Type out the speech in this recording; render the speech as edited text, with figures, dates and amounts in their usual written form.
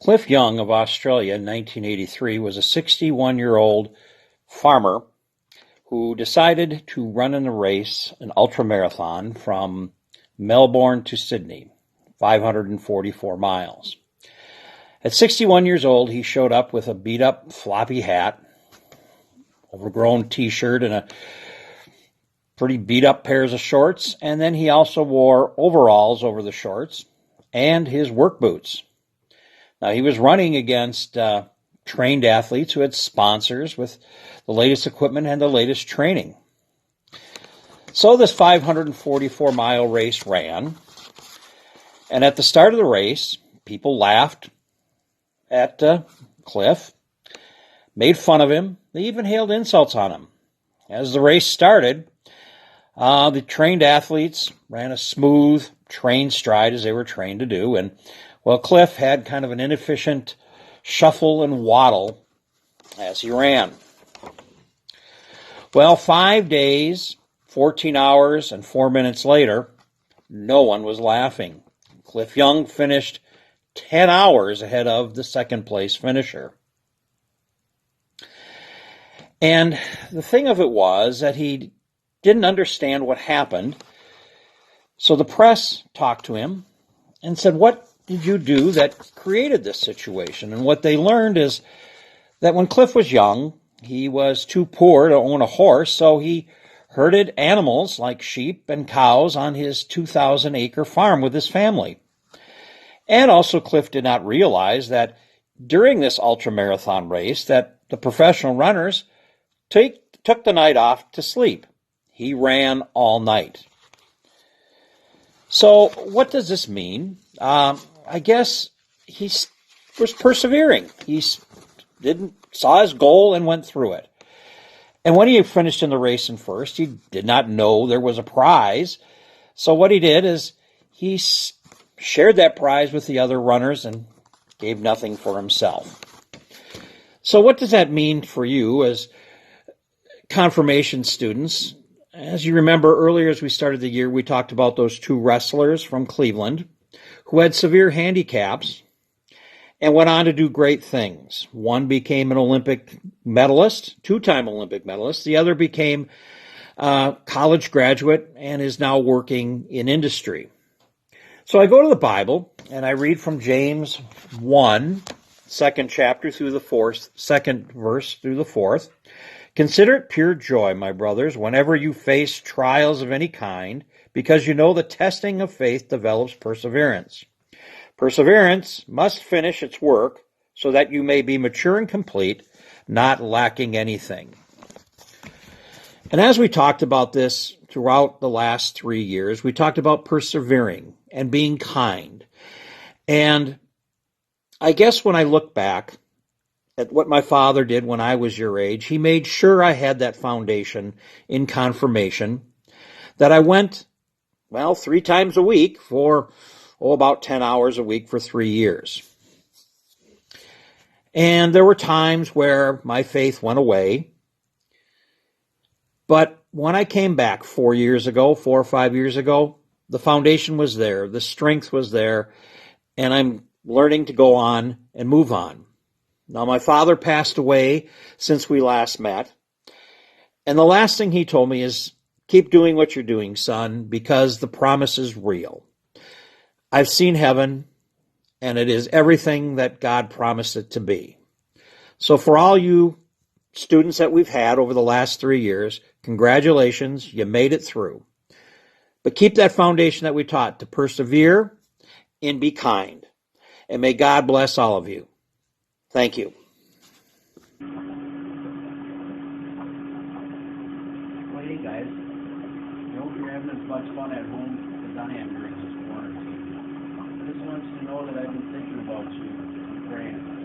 Cliff Young of Australia in 1983 was a 61-year-old farmer who decided to run in a race, an ultramarathon from Melbourne to Sydney, 544 miles. At 61 years old, he showed up with a beat-up floppy hat, overgrown t-shirt, and a pretty beat-up pairs of shorts, and then he also wore overalls over the shorts and his work boots. Now, he was running against trained athletes who had sponsors with the latest equipment and the latest training. So this 544-mile race ran, and at the start of the race, people laughed at Cliff, made fun of him. They even hailed insults on him. As the race started, the trained athletes ran a smooth, trained stride as they were trained to do, and Cliff had kind of an inefficient shuffle and waddle as he ran. 5 days, 14 hours, and 4 minutes later, no one was laughing. Cliff Young finished 10 hours ahead of the second place finisher. And the thing of it was that he didn't understand what happened. So the press talked to him and said, "What did you do that created this situation?" And what they learned is that when Cliff was young, he was too poor to own a horse, so he herded animals like sheep and cows on his 2,000-acre farm with his family. And also Cliff did not realize that during this ultramarathon race that the professional runners took the night off to sleep. He ran all night. So what does this mean? I guess he was persevering. He saw his goal and went through it. And when he finished in the race in first, he did not know there was a prize. So what he did is he shared that prize with the other runners and gave nothing for himself. So what does that mean for you as confirmation students? As you remember earlier, as we started the year, we talked about those two wrestlers from Cleveland who had severe handicaps and went on to do great things. One became an Olympic medalist, two-time Olympic medalist. The other became a college graduate and is now working in industry. So I go to the Bible and I read from James 1, second chapter through the second verse through the fourth. "Consider it pure joy, my brothers, whenever you face trials of any kind, because you know the testing of faith develops perseverance. Perseverance must finish its work so that you may be mature and complete, not lacking anything." And as we talked about this throughout the last 3 years, we talked about persevering and being kind. And I guess when I look back at what my father did when I was your age, he made sure I had that foundation in confirmation, that I went, 3 times a week for, about 10 hours a week for 3 years. And there were times where my faith went away. But when I came back 4 or 5 years ago, the foundation was there, the strength was there, and I'm learning to go on and move on. Now, my father passed away since we last met, and the last thing he told me is, "Keep doing what you're doing, son, because the promise is real." I've seen heaven, and it is everything that God promised it to be. So for all you students that we've had over the last 3 years, congratulations, you made it through. But keep that foundation that we taught, to persevere and be kind. And may God bless all of you. Thank you. Well, hey guys, I hope you're having as much fun at home as I am during this quarantine. I just want you to know that I've been thinking about you and praying.